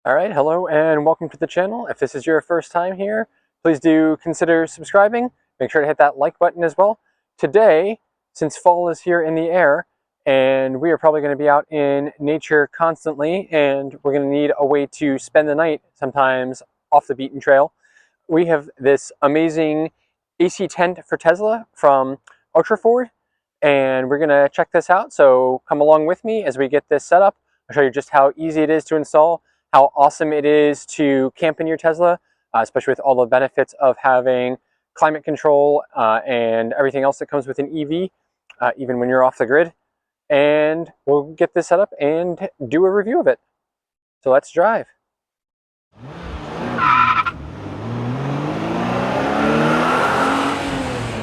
Alright, hello and welcome to the channel. If this is your first time here, please do consider subscribing. Make sure to hit that like button as well. Today, since fall is here in the air, and we are probably going to be out in nature constantly, and we're going to need a way to spend the night, sometimes off the beaten trail, we have this amazing AC tent for Tesla from Otrifowd, and we're going to check this out. So come along with me as we get this set up. I'll show you just how easy it is to install, how awesome it is to camp in your Tesla, especially with all the benefits of having climate control and everything else that comes with an EV, even when you're off the grid. And we'll get this set up and do a review of it. So let's drive.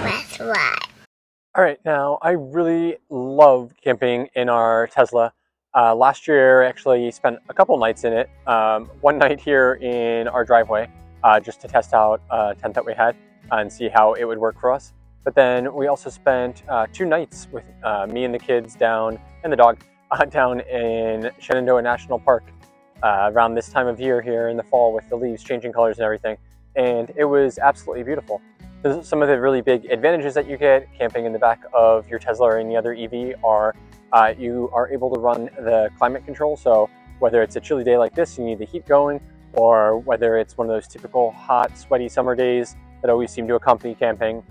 Let's ride. All right, now I really love camping in our Tesla. Last year, I actually spent a couple nights in it. One night here in our driveway, just to test out a tent that we had and see how it would work for us. But then we also spent 2 nights with me and the kids down, and the dog, down in Shenandoah National Park around this time of year here in the fall with the leaves changing colors and everything. And it was absolutely beautiful. Some of the really big advantages that you get camping in the back of your Tesla or any other EV are you are able to run the climate control. So whether it's a chilly day like this, you need the heat going, or whether it's one of those typical hot, sweaty summer days that always seem to accompany camping,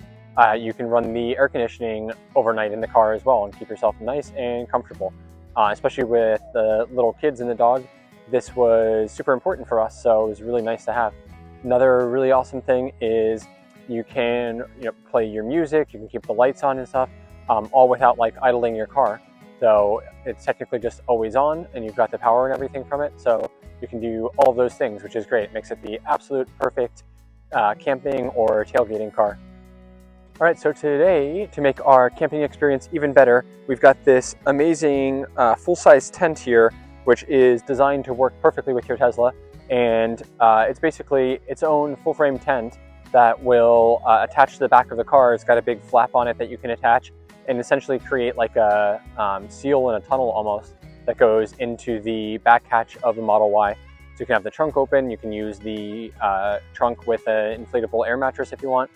you can run the air conditioning overnight in the car as well and keep yourself nice and comfortable. Especially with the little kids and the dog, this was super important for us, so it was really nice to have. Another really awesome thing is you can play your music, you can keep the lights on and stuff, all without like idling your car. So it's technically just always on, and you've got the power and everything from it. So you can do all of those things, which is great. It makes it the absolute perfect camping or tailgating car. All right, so today, to make our camping experience even better, we've got this amazing full-size tent here, which is designed to work perfectly with your Tesla. And it's basically its own full-frame tent that will attach to the back of the car. It's got a big flap on it that you can attach and essentially create like a seal in a tunnel almost that goes into the back hatch of the Model Y. So you can have the trunk open, you can use the trunk with an inflatable air mattress if you want,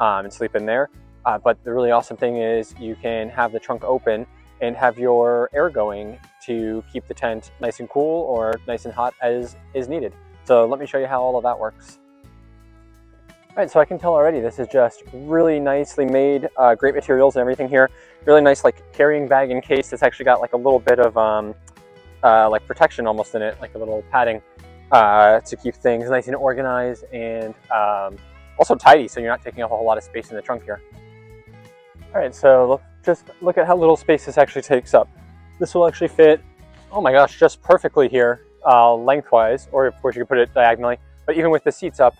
and sleep in there. But the really awesome thing is you can have the trunk open and have your air going to keep the tent nice and cool or nice and hot as is needed. So let me show you how all of that works. All right, so I can tell already this is just really nicely made, great materials and everything here. Really nice like carrying bag and case. It's actually got like a little bit of like protection almost in it, like a little padding to keep things nice and organized and also tidy, so you're not taking up a whole lot of space in the trunk here. All right, so just look at how little space this actually takes up. This will actually fit, oh my gosh, just perfectly here lengthwise, or of course you can put it diagonally, but even with the seats up,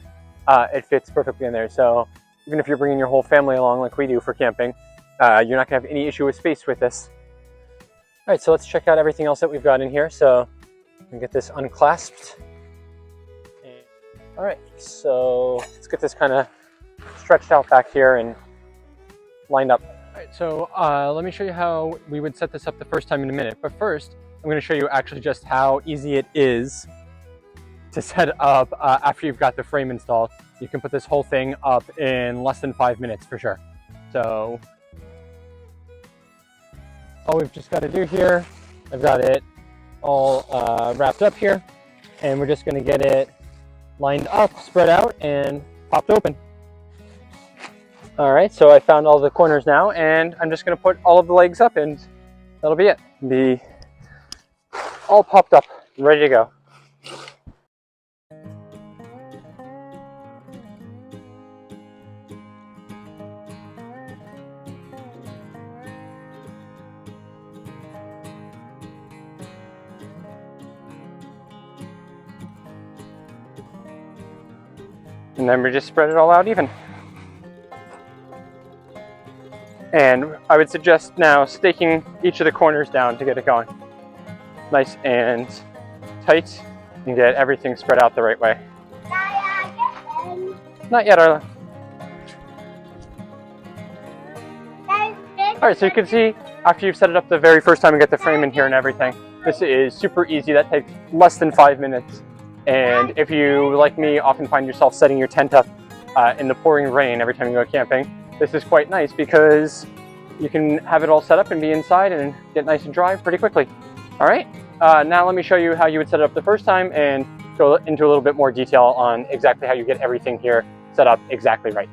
it fits perfectly in there. So even if you're bringing your whole family along like we do for camping, you're not gonna have any issue with space with this. All right, so let's check out everything else that we've got in here. So we can get this unclasped. All right, so let's get this kind of stretched out back here and lined up. All right, so let me show you how we would set this up the first time in a minute. But first, I'm gonna show you actually just how easy it is to set up after you've got the frame installed. You can put this whole thing up in less than 5 minutes for sure. So all we've just got to do here, I've got it all wrapped up here, and we're just going to get it lined up, spread out, and popped open. All right, so I found all the corners now, and I'm just going to put all of the legs up, and that'll be it. Be all popped up, ready to go. And then we just spread it all out even. And I would suggest now staking each of the corners down to get it going. Nice and tight, and get everything spread out the right way. Not yet, Arla. All right, so you can see after you've set it up the very first time and get the frame in here and everything, this is super easy. That takes less than 5 minutes. And if you, like me, often find yourself setting your tent up in the pouring rain every time you go camping, this is quite nice because you can have it all set up and be inside and get nice and dry pretty quickly. All right, now let me show you how you would set it up the first time and go into a little bit more detail on exactly how you get everything here set up exactly right.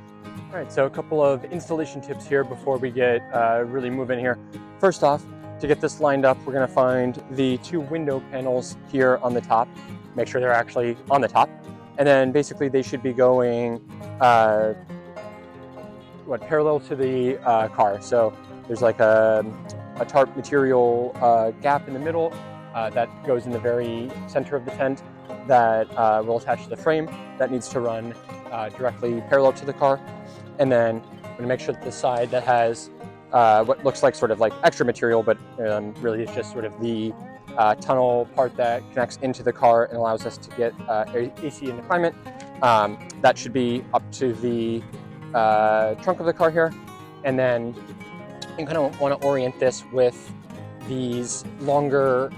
All right, so a couple of installation tips here before we get really moving here. First off, to get this lined up, we're gonna find the 2 window panels here on the top. Make sure they're actually on the top. And then basically they should be going parallel to the car. So there's like a tarp material gap in the middle that goes in the very center of the tent that will attach to the frame. That needs to run directly parallel to the car. And then I'm going to make sure that the side that has what looks like sort of like extra material, but really it's just sort of the tunnel part that connects into the car and allows us to get AC in the climate. That should be up to the trunk of the car here. And then you kind of want to orient this with these longer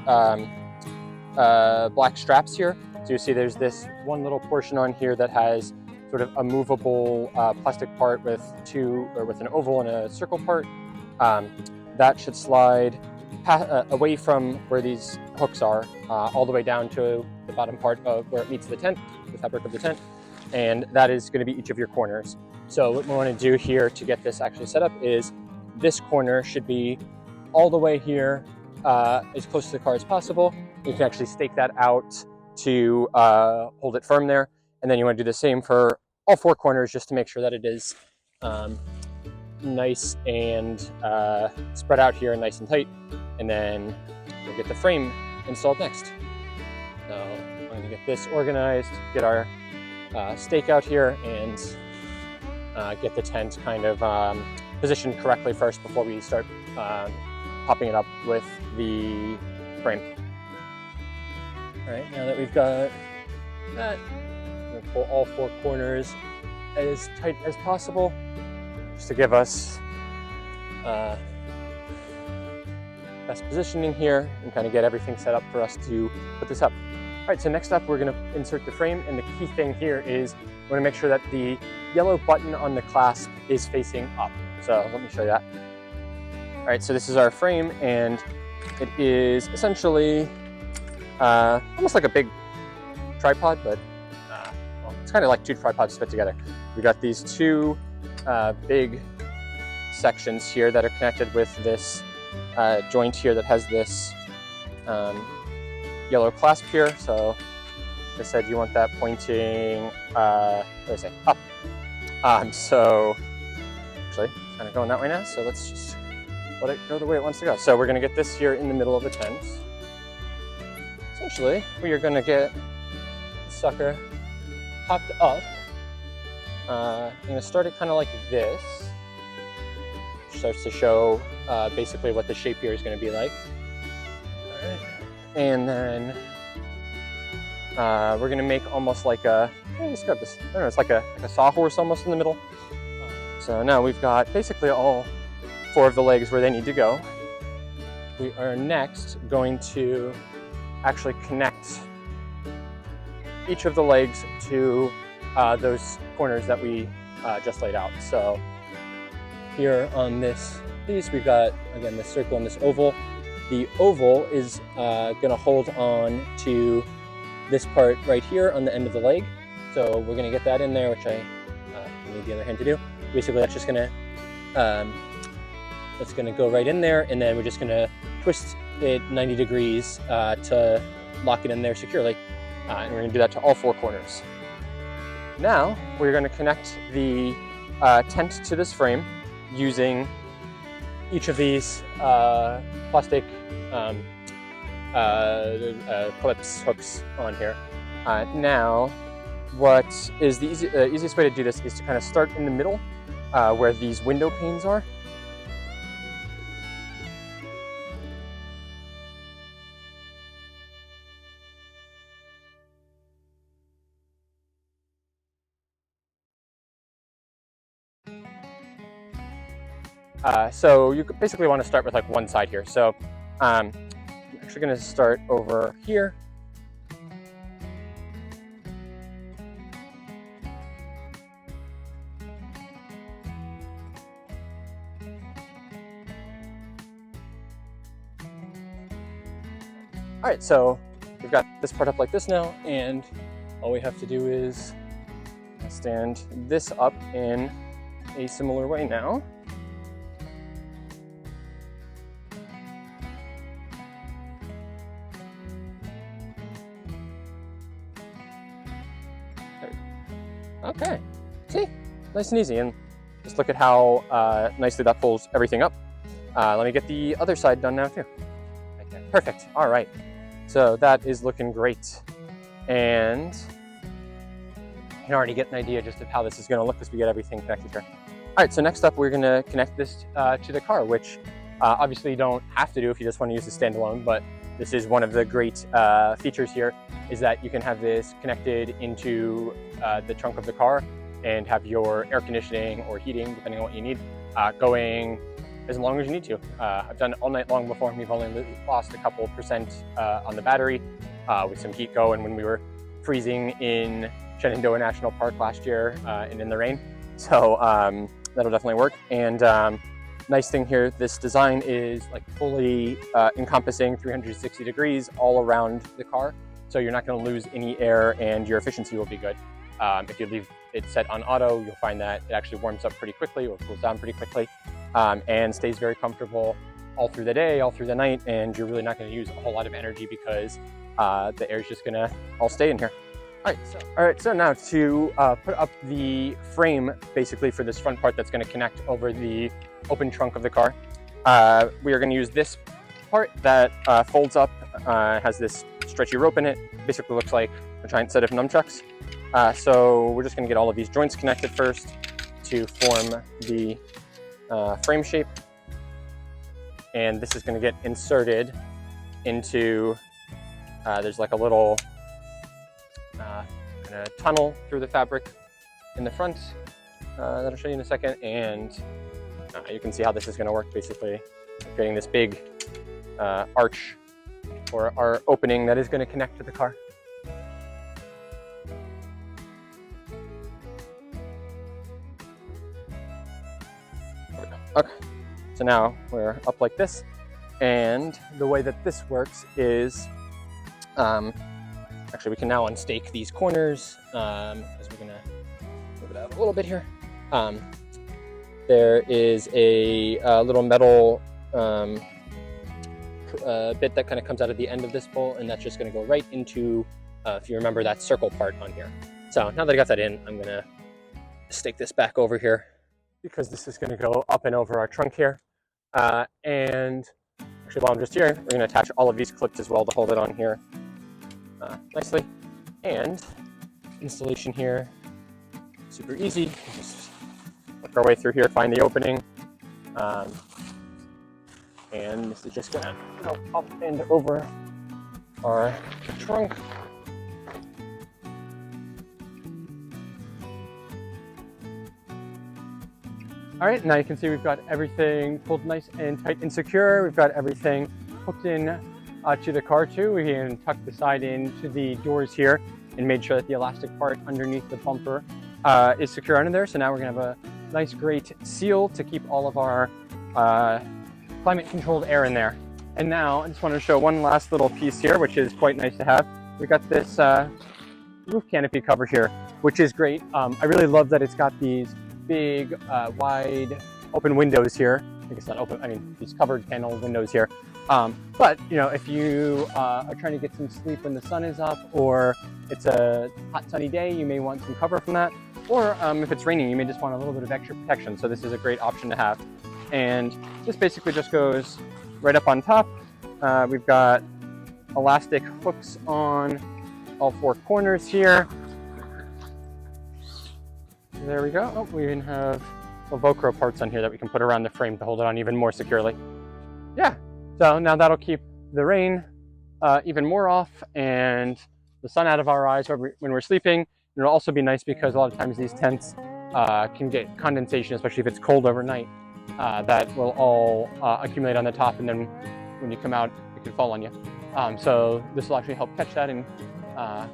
black straps here. So you see there's this one little portion on here that has sort of a movable plastic part with an oval and a circle part. That should slide away from where these hooks are, all the way down to the bottom part of where it meets the tent, the fabric of the tent, and that is going to be each of your corners. So what we want to do here to get this actually set up is this corner should be all the way here, as close to the car as possible. You can actually stake that out to hold it firm there. And then you want to do the same for all 4 corners just to make sure that it is nice and spread out here and nice and tight. And then we'll get the frame installed next. So I'm going to get this organized, get our stake out here, and get the tent kind of positioned correctly first before we start popping it up with the frame. All right, now that we've got that, I'm going to pull all 4 corners as tight as possible just to give us best positioning here and kind of get everything set up for us to put this up. All right, so next up we're going to insert the frame, and the key thing here is we're going to make sure that the yellow button on the clasp is facing up. So let me show you that. All right, so this is our frame, and it is essentially almost like a big tripod, but well, it's kind of like 2 tripods fit together. We got these 2 big sections here that are connected with this joint here that has this yellow clasp here. So like I said, you want that pointing, what did I say, up. So actually it's kind of going that way now, so let's just let it go the way it wants to go. So we're going to get this here in the middle of the tent. Essentially, we are going to get the sucker popped up. I'm going to start it kind of like this, which starts to show basically what the shape here is going to be like. All right. And then we're going to make almost like a, let's grab this, I don't know, it's like a sawhorse almost in the middle. So now we've got basically all 4 of the legs where they need to go. We are next going to actually connect each of the legs to those corners that we just laid out. So here on this piece, we've got, again, this circle and this oval. The oval is going to hold on to this part right here on the end of the leg. So we're going to get that in there, which I need the other hand to do. Basically, that's just going to go right in there, and then we're just going to twist it 90 degrees to lock it in there securely. And we're going to do that to all 4 corners. Now we're going to connect the tent to this frame using each of these plastic clips, hooks on here. Now, what is the easiest way to do this is to kind of start in the middle where these window panes are. So you basically want to start with like one side here. So I'm actually going to start over here. All right, so we've got this part up like this now, and all we have to do is stand this up in a similar way now. Okay, see, nice and easy, and just look at how nicely that pulls everything up. Let me get the other side done now too. Okay, perfect. All right, so that is looking great, and you can already get an idea just of how this is going to look as we get everything connected here. All right, so next up we're going to connect this to the car, which obviously you don't have to do if you just want to use the standalone, but this is one of the great features here, is that you can have this connected into the trunk of the car and have your air conditioning or heating, depending on what you need, going as long as you need to. I've done it all night long before, and we've only lost a couple percent on the battery with some heat going when we were freezing in Shenandoah National Park last year and in the rain. So that'll definitely work. And nice thing here, this design is like fully encompassing 360 degrees all around the car. So you're not going to lose any air and your efficiency will be good. If you leave it set on auto, you'll find that it actually warms up pretty quickly or cools down pretty quickly and stays very comfortable all through the day, all through the night, and you're really not going to use a whole lot of energy because the air is just going to all stay in here. All right, so now to put up the frame basically for this front part that's going to connect over the open trunk of the car, we are going to use this part that folds up, has this stretchy rope in it, basically looks like a giant set of nunchucks. So we're just going to get all of these joints connected first to form the frame shape, and this is going to get inserted into, there's like a little kind of tunnel through the fabric in the front that I'll show you in a second, and you can see how this is going to work, basically creating this big arch or our opening that is going to connect to the car. Okay, so now we're up like this, and the way that this works is actually we can now unstake these corners as we're going to move it out a little bit here. There is a little metal bit that kind of comes out of the end of this bowl, and that's just going to go right into, if you remember, that circle part on here. So now that I got that in, I'm going to stake this back over here because this is going to go up and over our trunk here. And actually, while I'm just here, we're going to attach all of these clips as well to hold it on here nicely. And installation here, super easy. Just work our way through here, find the opening. And this is just going to go up and over our trunk. All right, now you can see we've got everything pulled nice and tight and secure. We've got everything hooked in to the car too. We can tuck the side into the doors here and made sure that the elastic part underneath the bumper is secure under there. So now we're gonna have a nice, great seal to keep all of our climate controlled air in there. And now I just wanted to show one last little piece here, which is quite nice to have. We got this roof canopy cover here, which is great. I really love that it's got these big, wide, open windows here. I think it's not open, I mean, these covered panel windows here. But, you know, if you are trying to get some sleep when the sun is up, or it's a hot sunny day, you may want some cover from that. Or if it's raining, you may just want a little bit of extra protection. So this is a great option to have. And this basically just goes right up on top. We've got elastic hooks on all four corners here. There we go. Oh, we even have Velcro parts on here that we can put around the frame to hold it on even more securely. Yeah, so now that'll keep the rain even more off and the sun out of our eyes when we're sleeping. It'll also be nice because a lot of times these tents can get condensation, especially if it's cold overnight. That will all accumulate on the top, and then when you come out, it can fall on you. So this will actually help catch that and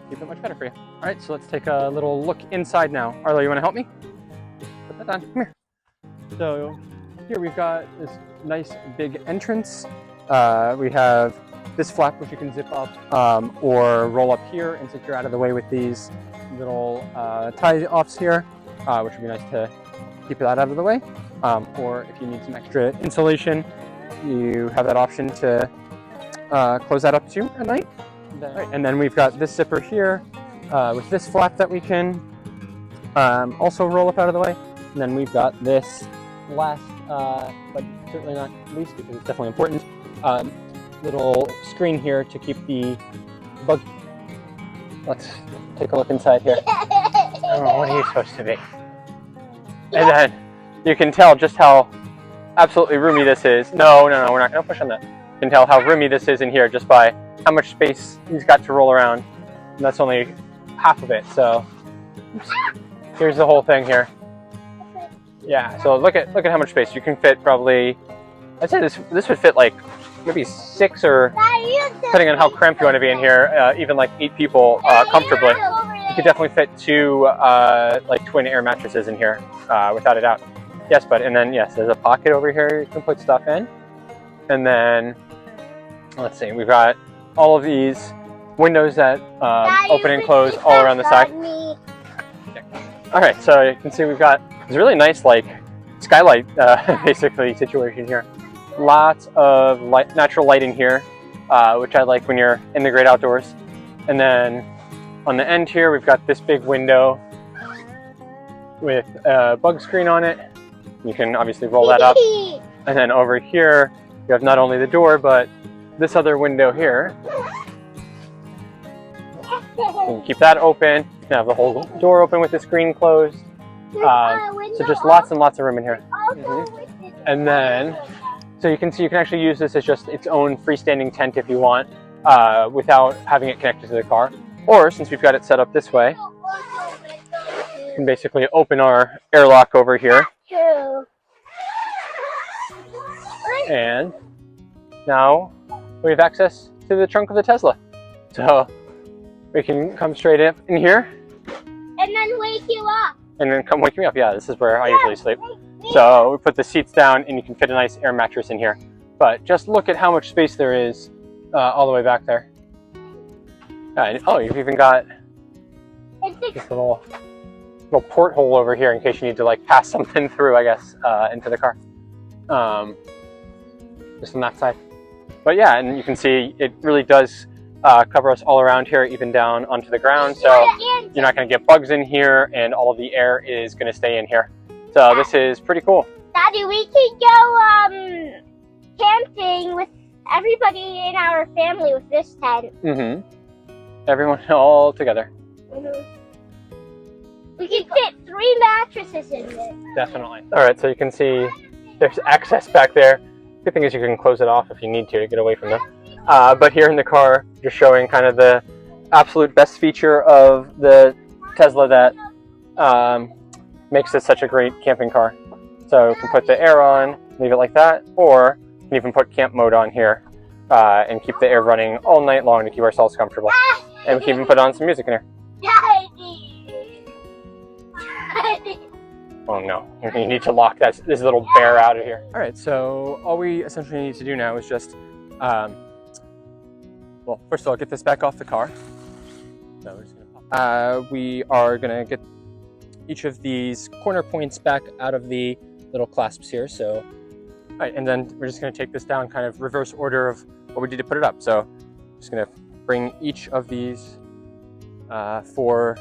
keep it much better for you. All right, so let's take a little look inside now. Arlo, you want to help me? Put that on. Come here. So here we've got this nice big entrance. We have this flap, which you can zip up or roll up here and secure out of the way with these little tie-offs here, which would be nice to keep that out of the way. Or if you need some extra insulation, you have that option to close that up too at night. Right. And then we've got this zipper here with this flap that we can also roll up out of the way. And then we've got this last, but certainly not least because it's definitely important, little screen here to keep the bug. Let's take a look inside here. Oh, what are you supposed to be? And then you can tell just how absolutely roomy this is. No, we're not going to push on that. You can tell how roomy this is in here just by how much space he's got to roll around. And that's only half of it. So here's the whole thing here. Yeah, so look at how much space you can fit. Probably, I'd say this would fit like maybe 6 or, depending on how cramped you want to be in here, even like 8 people comfortably. You could definitely fit 2 like twin air mattresses in here without a doubt. Yes, but and then yes, there's a pocket over here you can put stuff in. And then let's see, we've got all of these windows that open and close all around the side. All right, so you can see we've got this really nice like skylight basically situation here. Lots of natural lighting here, which I like when you're in the great outdoors. And then on the end here, we've got this big window with a bug screen on it. You can obviously roll that up. And then over here, you have not only the door, but this other window here. You can keep that open. You have the whole door open with the screen closed. So just lots and lots of room in here. And then, so you can see you can actually use this as just its own freestanding tent if you want, without having it connected to the car. Or since we've got it set up this way, you can basically open our airlock over here. And now we have access to the trunk of the Tesla. So we can come straight up in here. And then wake you up. And then come wake me up. Yeah, this is where I usually sleep. So we put the seats down and you can fit a nice air mattress in here. But just look at how much space there is all the way back there. Oh, you've even got this little porthole over here in case you need to like pass something through, I guess, into the car. Just on that side. But yeah, and you can see it really does cover us all around here, even down onto the ground. So you're not going to get bugs in here, and all of the air is going to stay in here. So this is pretty cool. Daddy, we could go camping with everybody in our family with this tent. Everyone all together. We could fit 3 mattresses in it. Definitely. All right, so you can see there's access back there. Good thing is you can close it off if you need to get away from them. But here in the car, just showing kind of the absolute best feature of the Tesla that makes it such a great camping car. So you can put the air on, leave it like that, or you can even put camp mode on here and keep the air running all night long to keep ourselves comfortable. And we can even put on some music in here. Oh no, you need to lock this little bear out of here. All right, so all we essentially need to do now is just, well, first of all, get this back off the car. So we're just gonna we are gonna get each of these corner points back out of the little clasps here. So, all right, and then we're just gonna take this down kind of reverse order of what we did to put it up. So just gonna bring each of these 4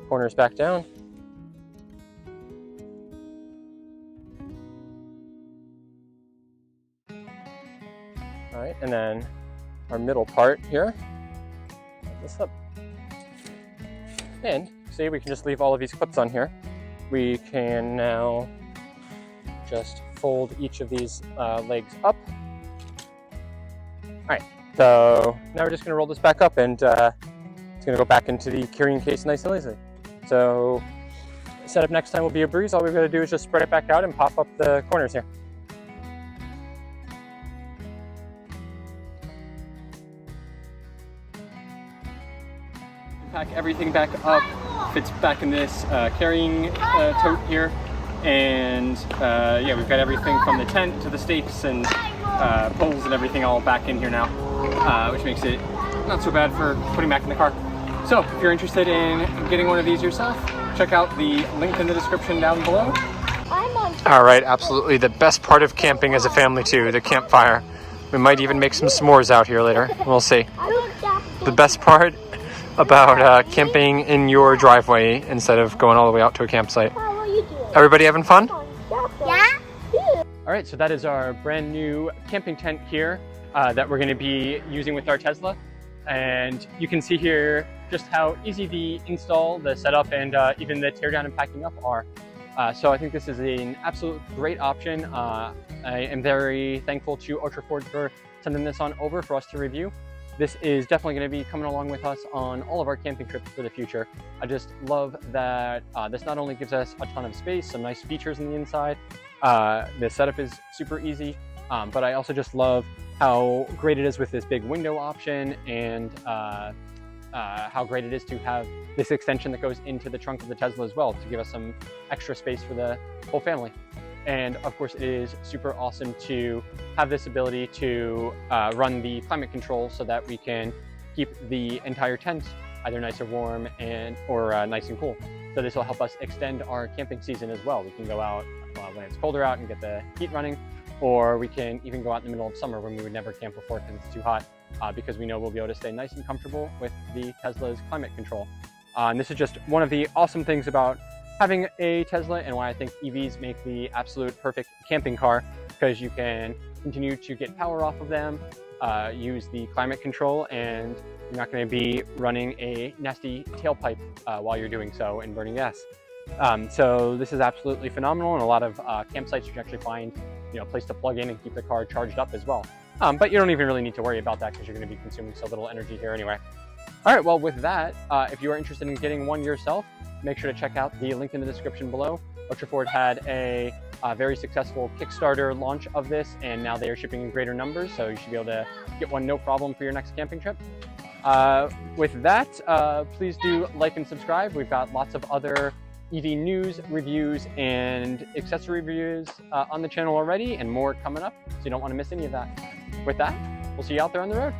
corners back down. All right, and then our middle part here, put this up. And see, we can just leave all of these clips on here. We can now just fold each of these legs up. All right, so now we're just gonna roll this back up, and it's gonna go back into the carrying case nice and easily. So setup next time will be a breeze. All we've gotta do is just spread it back out and pop up the corners here. Pack everything back up, fits back in this carrying tote here, and yeah, we've got everything from the tent to the stakes and poles and everything all back in here now. which makes it not so bad for putting back in the car. So if you're interested in getting one of these yourself, check out the link in the description down below. All right, absolutely the best part of camping as a family too, the campfire. We might even make some s'mores out here later. We'll see. The best part about camping in your driveway instead of going all the way out to a campsite. Everybody having fun? Yeah. All right, so that is our brand new camping tent here that we're going to be using with our Tesla. And you can see here just how easy the install, the setup, and even the teardown and packing up are. So I think this is an absolute great option. I am very thankful to Otrifowd for sending this on over for us to review. This is definitely going to be coming along with us on all of our camping trips for the future. I just love that this not only gives us a ton of space, some nice features in the inside, the setup is super easy, but I also just love how great it is with this big window option, and how great it is to have this extension that goes into the trunk of the Tesla as well to give us some extra space for the whole family. And of course, it is super awesome to have this ability to run the climate control so that we can keep the entire tent either nice or warm or nice and cool. So this will help us extend our camping season as well. We can go out when it's colder out and get the heat running, or we can even go out in the middle of summer when we would never camp before because it's too hot, because we know we'll be able to stay nice and comfortable with the Tesla's climate control. And this is just one of the awesome things about having a Tesla, and why I think EVs make the absolute perfect camping car, because you can continue to get power off of them, use the climate control, and you're not going to be running a nasty tailpipe while you're doing so and burning gas. So this is absolutely phenomenal, and a lot of campsites you can actually find a place to plug in and keep the car charged up as well. But you don't even really need to worry about that because you're going to be consuming so little energy here anyway. All right, well, with that, if you are interested in getting one yourself, make sure to check out the link in the description below. Otrifowd had a very successful Kickstarter launch of this, and now they are shipping in greater numbers, so you should be able to get one no problem for your next camping trip. With that, please do like and subscribe. We've got lots of other EV news, reviews, and accessory reviews on the channel already, and more coming up, so you don't want to miss any of that. With that, we'll see you out there on the road.